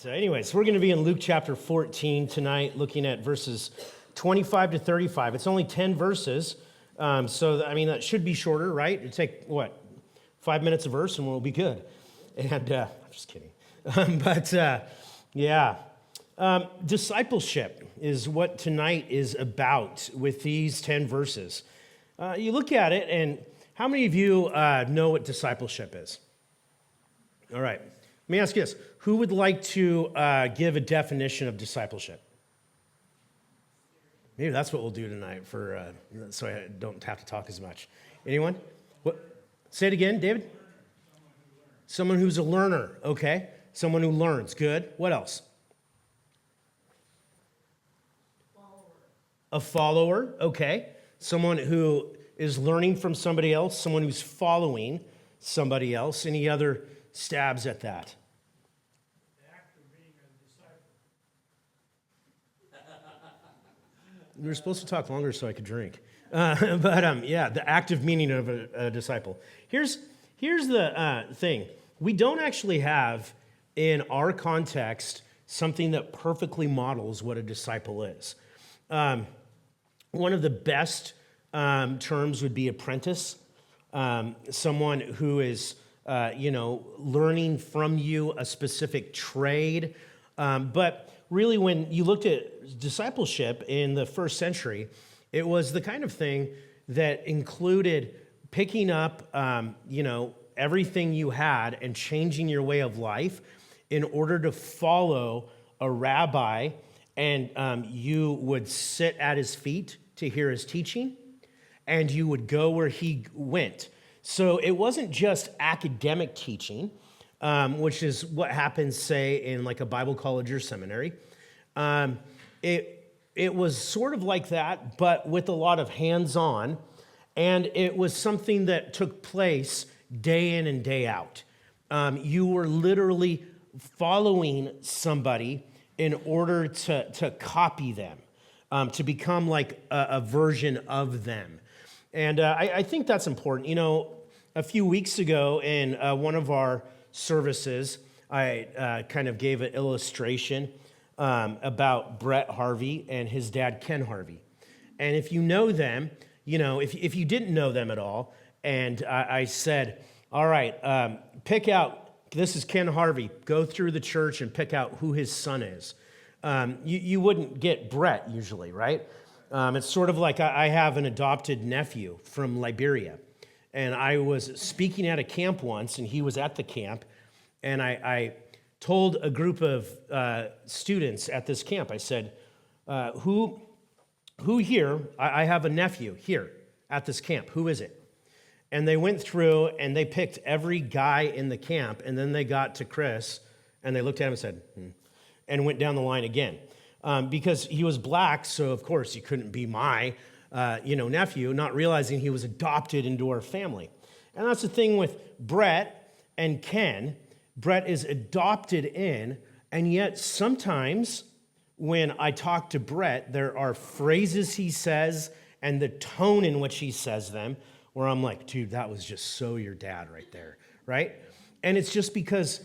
Anyways, we're going to be in Luke chapter 14 tonight, looking at verses 25 to 35. It's only 10 verses, that should be shorter, right? It'd take, 5 minutes a verse and we'll be good. And I'm just kidding. Discipleship is what tonight is about with these 10 verses. You look at it, and how many of you know what discipleship is? All right. Let me ask you this. Who would like to give a definition of discipleship? Maybe that's what we'll do tonight so I don't have to talk as much. Anyone? What? Say it again, David? Someone who's a learner. Okay. Someone who learns. Good. What else? A follower. Okay. Someone who is learning from somebody else. Someone who's following somebody else. Any other stabs at that? We were supposed to talk longer so I could drink. The active meaning of a disciple. Here's the thing. We don't actually have, in our context, something that perfectly models what a disciple is. One of the best terms would be apprentice. Someone who is, learning from you a specific trade. But really, when you looked at discipleship in the first century, it was the kind of thing that included picking up, everything you had and changing your way of life in order to follow a rabbi, and you would sit at his feet to hear his teaching, and you would go where he went. So it wasn't just academic teaching, which is what happens, say, in like a Bible college or seminary. It was sort of like that, but with a lot of hands-on, and it was something that took place day in and day out. You were literally following somebody in order to copy them, to become like a version of them. And I think that's important. A few weeks ago in one of our services, I kind of gave an illustration about Brett Harvey and his dad, Ken Harvey. And if you know them, if you didn't know them at all, and I said, all right, pick out, this is Ken Harvey, go through the church and pick out who his son is. You wouldn't get Brett usually, right? It's sort of like I have an adopted nephew from Liberia. And I was speaking at a camp once, and he was at the camp, and I told a group of students at this camp, I said, who here, I have a nephew here at this camp, who is it? And they went through, and they picked every guy in the camp, and then they got to Chris, and they looked at him and said, and went down the line again. Because he was black, so of course he couldn't be my nephew, not realizing he was adopted into our family. And that's the thing with Brett and Ken. Brett is adopted in, and yet sometimes when I talk to Brett, there are phrases he says and the tone in which he says them where I'm like, dude, that was just so your dad right there, right? And it's just because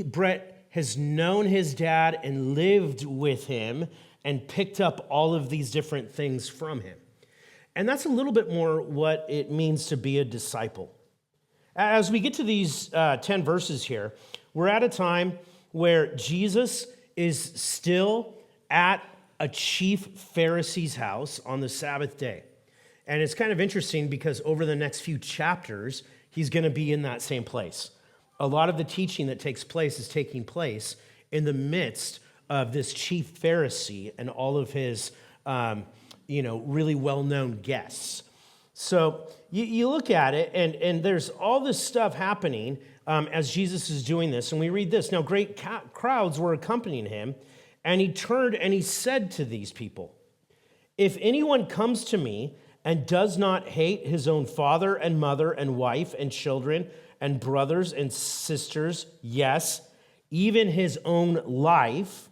Brett has known his dad and lived with him and picked up all of these different things from him. And that's a little bit more what it means to be a disciple. As we get to these 10 verses here, we're at a time where Jesus is still at a chief Pharisee's house on the Sabbath day. And it's kind of interesting because over the next few chapters, he's going to be in that same place. A lot of the teaching that takes place is taking place in the midst of this chief Pharisee and all of his, really well-known guests. So you look at it, and there's all this stuff happening as Jesus is doing this. And we read this. Now, great crowds were accompanying him, and he turned and he said to these people, "If anyone comes to me and does not hate his own father and mother and wife and children and brothers and sisters, yes, even his own life,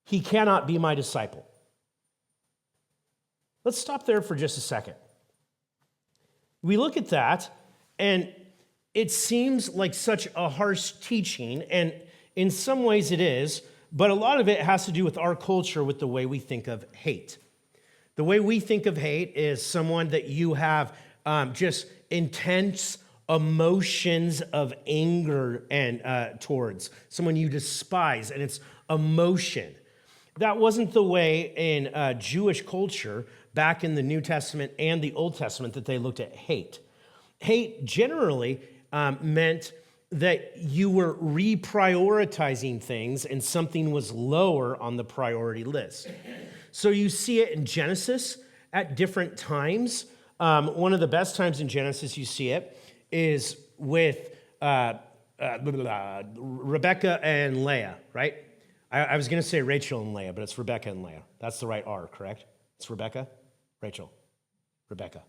he cannot be my disciple." Let's stop there for just a second. We look at that, and it seems like such a harsh teaching, and In some ways it is, but a lot of it has to do with our culture, with the way we think of hate. The way we think of hate is someone that you have just intense emotions of anger and towards, someone you despise, and it's emotion. That wasn't the way in Jewish culture back in the New Testament and the Old Testament that they looked at hate. Hate generally meant that you were reprioritizing things and something was lower on the priority list. So you see it in Genesis at different times. One of the best times in Genesis you see it is with Rebecca and Leah, right? I was going to say Rachel and Leah, but it's Rebecca and Leah. That's the right R, correct? It's Rebecca, Rachel, Rebecca.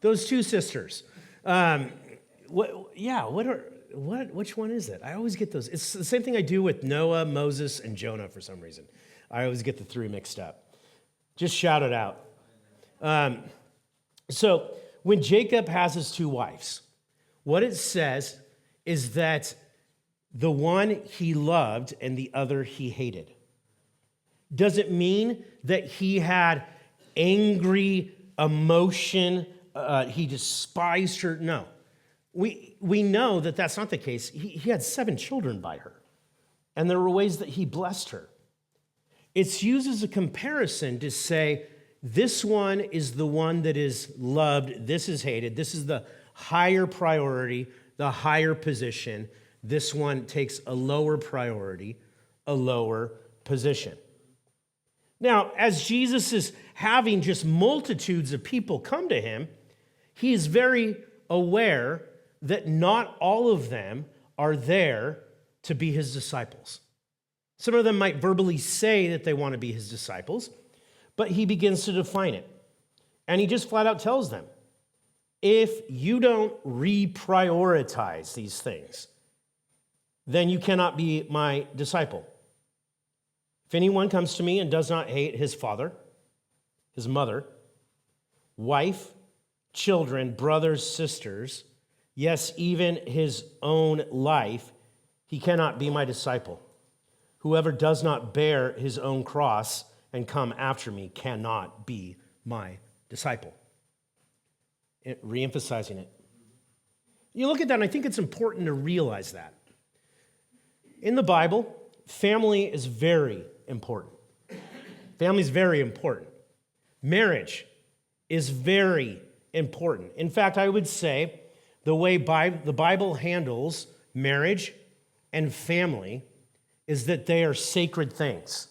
Those two sisters. Which one is it? I always get those. It's the same thing I do with Noah, Moses, and Jonah for some reason. I always get the three mixed up. Just shout it out. So when Jacob has his two wives, what it says is that the one he loved and the other he hated. Does it mean that he had angry emotion? He despised her? No. We know that that's not the case. He had 7 children by her, and there were ways that he blessed her. It's used as a comparison to say, this one is the one that is loved, this is hated, this is the higher priority, the higher position. This one takes a lower priority, a lower position. Now, as Jesus is having just multitudes of people come to him, he is very aware that not all of them are there to be his disciples. Some of them might verbally say that they want to be his disciples, but he begins to define it. And he just flat out tells them, if you don't reprioritize these things, then you cannot be my disciple. If anyone comes to me and does not hate his father, his mother, wife, children, brothers, sisters, yes, even his own life, he cannot be my disciple. Whoever does not bear his own cross and come after me cannot be my disciple. Re-emphasizing it. You look at that, and I think it's important to realize that. In the Bible, family is very important. Family is very important. Marriage is very important. In fact, I would say the way the Bible handles marriage and family is that they are sacred things.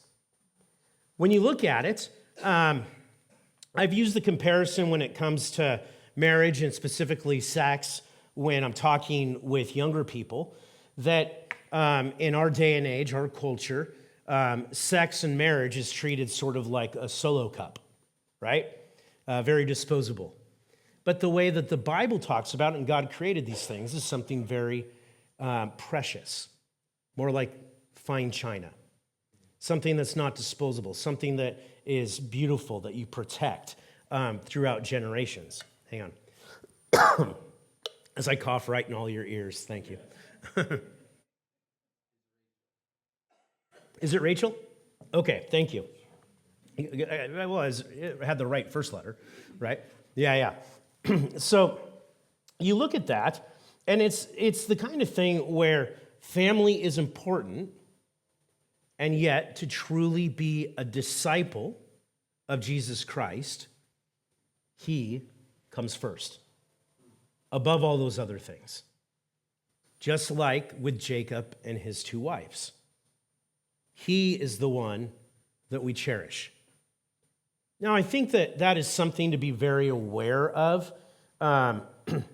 When you look at it, I've used the comparison when it comes to marriage and specifically sex when I'm talking with younger people, that in our day and age, our culture, sex and marriage is treated sort of like a solo cup, right? Very disposable. But the way that the Bible talks about it and God created these things is something very precious, more like fine china, something that's not disposable, something that is beautiful, that you protect throughout generations. Hang on. As I cough right in all your ears, thank you. Is it Rachel? Okay, thank you. Well, it had the right first letter, right? Yeah. So you look at that, and it's the kind of thing where family is important, and yet to truly be a disciple of Jesus Christ, he comes first, above all those other things. Just like with Jacob and his two wives. He is the one that we cherish. Now, I think that is something to be very aware of. When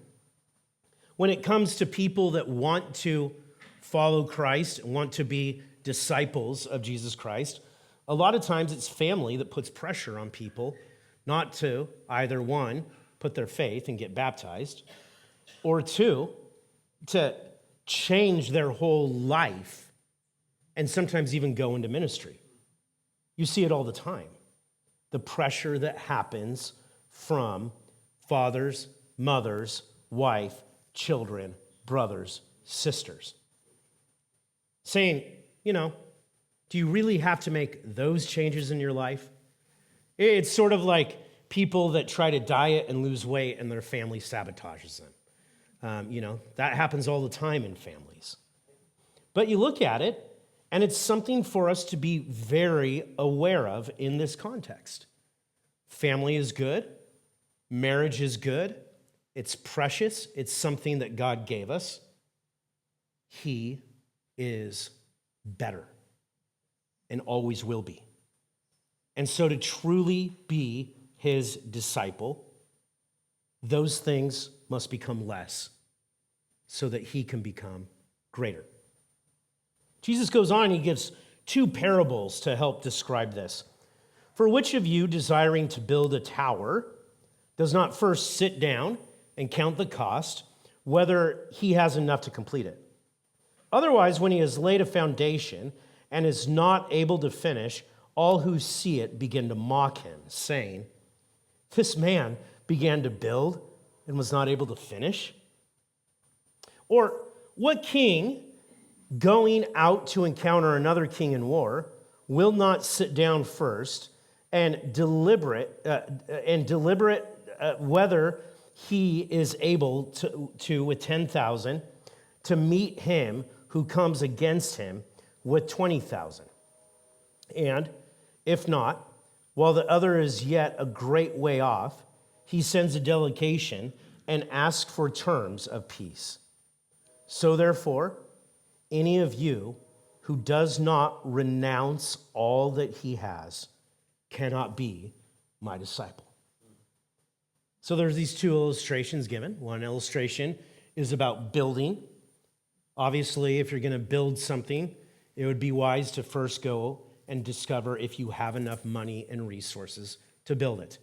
it comes to people that want to follow Christ and want to be disciples of Jesus Christ, a lot of times it's family that puts pressure on people not to either, one, put their faith and get baptized, or two, to change their whole life and sometimes even go into ministry. You see it all the time. The pressure that happens from fathers, mothers, wife, children, brothers, sisters. saying, do you really have to make those changes in your life? It's sort of like people that try to diet and lose weight and their family sabotages them. That happens all the time in families. But you look at it, and it's something for us to be very aware of in this context. Family is good. Marriage is good. It's precious. It's something that God gave us. He is better and always will be. And so to truly be his disciple, those things must become less so that he can become greater. Jesus goes on, he gives two parables to help describe this. For which of you, desiring to build a tower, does not first sit down and count the cost, whether he has enough to complete it? Otherwise, when he has laid a foundation and is not able to finish, all who see it begin to mock him, saying, this man began to build and was not able to finish? Or what king, going out to encounter another king in war, will not sit down first and deliberate whether he is able to with 10,000 to meet him who comes against him with 20,000? And if not, while the other is yet a great way off, he sends a delegation and asks for terms of peace. So therefore, any of you who does not renounce all that he has cannot be my disciple. So there's these two illustrations given. One illustration is about building. Obviously, if you're going to build something, it would be wise to first go and discover if you have enough money and resources to build it.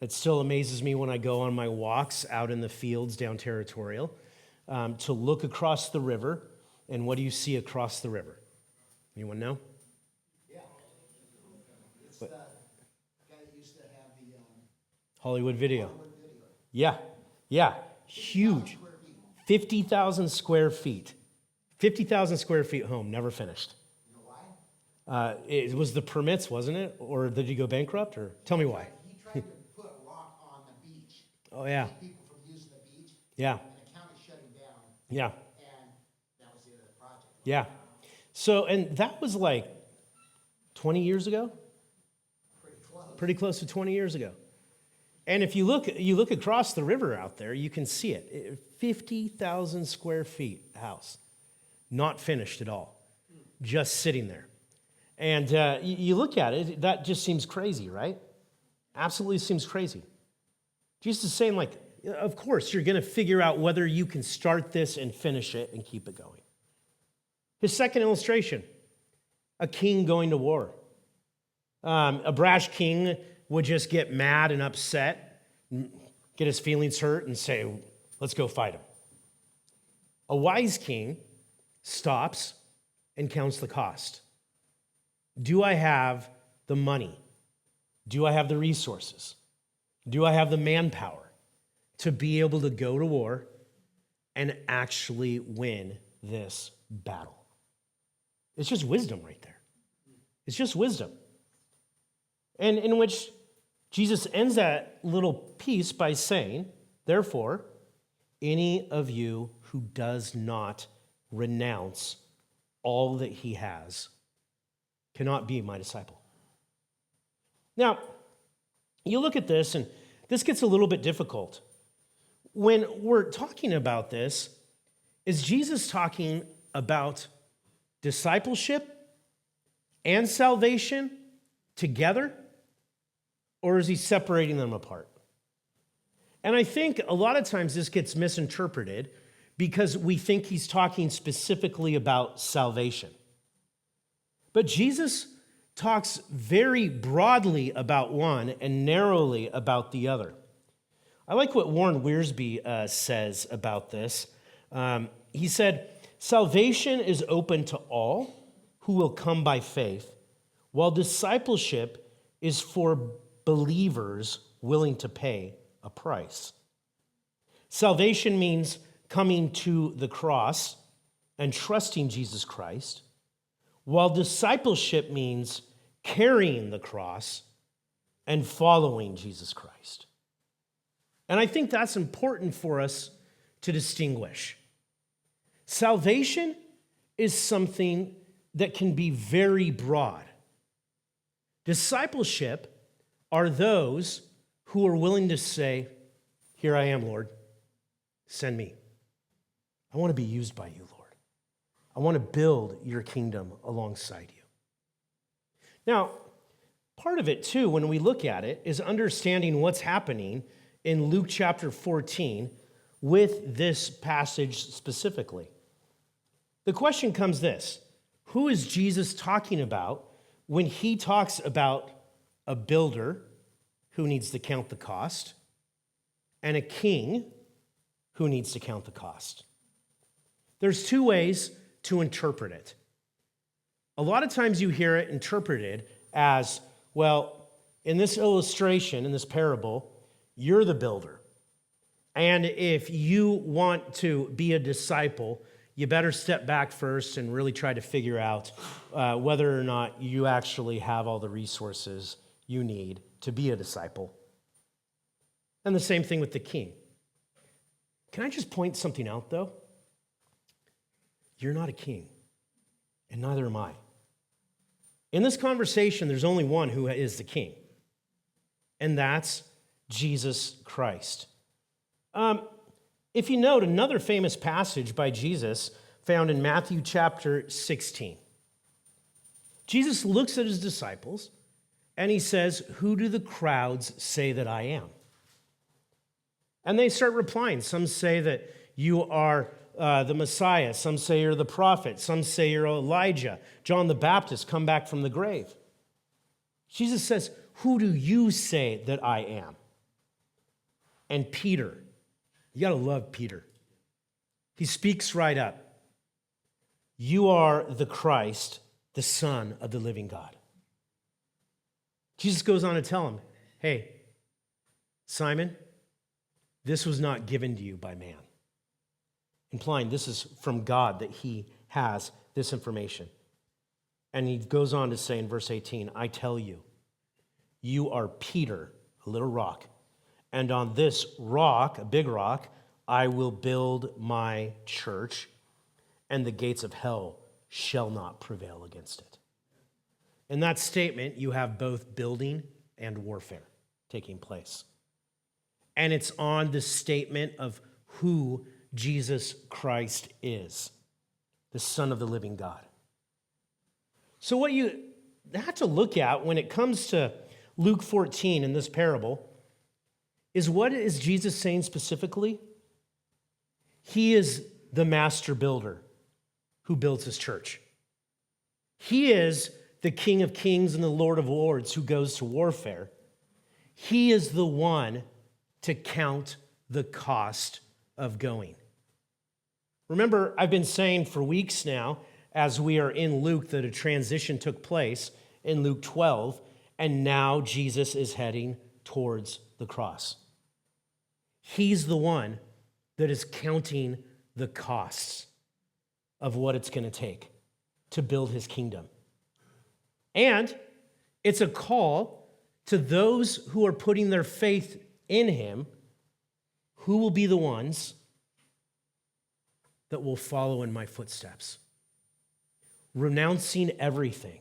It still amazes me when I go on my walks out in the fields down Territorial to look across the river, and what do you see across the river? Anyone know? Yeah. It's the guy that used to have the Hollywood Video. Hollywood Video. Yeah, huge. 50,000 square feet. 50,000 square feet home, never finished. You know why? It was the permits, wasn't it? Or did he go bankrupt? Or tell me why. He tried to put rock on the beach. Oh, yeah. To keep people from using the beach. Yeah. And the county shut him down. Yeah. And that was the end of the project. Yeah. So, and that was like 20 years ago? Pretty close. Pretty close to 20 years ago. And if you look across the river out there, you can see it. 50,000 square feet house. Not finished at all. Just sitting there. And you look at it, that just seems crazy, right? Absolutely seems crazy. Jesus is saying, like, of course, you're going to figure out whether you can start this and finish it and keep it going. His second illustration, a king going to war. A brash king would just get mad and upset, get his feelings hurt, and say, let's go fight him. A wise king stops and counts the cost. Do I have the money? Do I have the resources? Do I have the manpower to be able to go to war and actually win this battle? It's just wisdom right there. It's just wisdom. And in which Jesus ends that little piece by saying, therefore, any of you who does not renounce all that he has cannot be my disciple. Now, you look at this, and this gets a little bit difficult. When we're talking about this, is Jesus talking about discipleship and salvation together? Or is he separating them apart? And I think a lot of times this gets misinterpreted because we think he's talking specifically about salvation. But Jesus talks very broadly about one and narrowly about the other. I like what Warren Wiersbe says about this. He said, salvation is open to all who will come by faith, while discipleship is for believers willing to pay a price. Salvation means coming to the cross and trusting Jesus Christ, while discipleship means carrying the cross and following Jesus Christ. And I think that's important for us to distinguish. Salvation is something that can be very broad. Discipleship are those who are willing to say, "Here I am, Lord. Send me. I want to be used by you, Lord. I want to build your kingdom alongside you." Now, part of it, too, when we look at it, is understanding what's happening in Luke chapter 14 with this passage specifically. The question comes this: who is Jesus talking about when he talks about a builder who needs to count the cost and a king who needs to count the cost? There's two ways to interpret it. A lot of times you hear it interpreted as, well, in this illustration, in this parable, you're the builder. And if you want to be a disciple, you better step back first and really try to figure out whether or not you actually have all the resources you need to be a disciple. And the same thing with the king. Can I just point something out, though? You're not a king, and neither am I. In this conversation, there's only one who is the king, and that's Jesus Christ. If you note, another famous passage by Jesus found in Matthew chapter 16. Jesus looks at his disciples and he says, "Who do the crowds say that I am?" And they start replying. Some say that you are the Messiah. Some say you're the prophet. Some say you're Elijah. John the Baptist come back from the grave. Jesus says, "Who do you say that I am?" And Peter, you got to love Peter. He speaks right up. "You are the Christ, the Son of the living God." Jesus goes on to tell him, "Hey, Simon, this was not given to you by man." Implying this is from God that he has this information. And he goes on to say in verse 18, "I tell you, you are Peter, a little rock, and on this rock, a big rock, I will build my church, and the gates of hell shall not prevail against it." In that statement, you have both building and warfare taking place. And it's on the statement of who Jesus Christ is, the Son of the living God. So what you have to look at when it comes to Luke 14 in this parable is, what is Jesus saying specifically? He is the master builder who builds his church. He is the King of Kings and the Lord of Lords who goes to warfare. He is the one to count the cost of going. Remember, I've been saying for weeks now, as we are in Luke, that a transition took place in Luke 12, and now Jesus is heading towards the cross. He's the one that is counting the costs of what it's going to take to build his kingdom. And it's a call to those who are putting their faith in him, who will be the ones that will follow in my footsteps, renouncing everything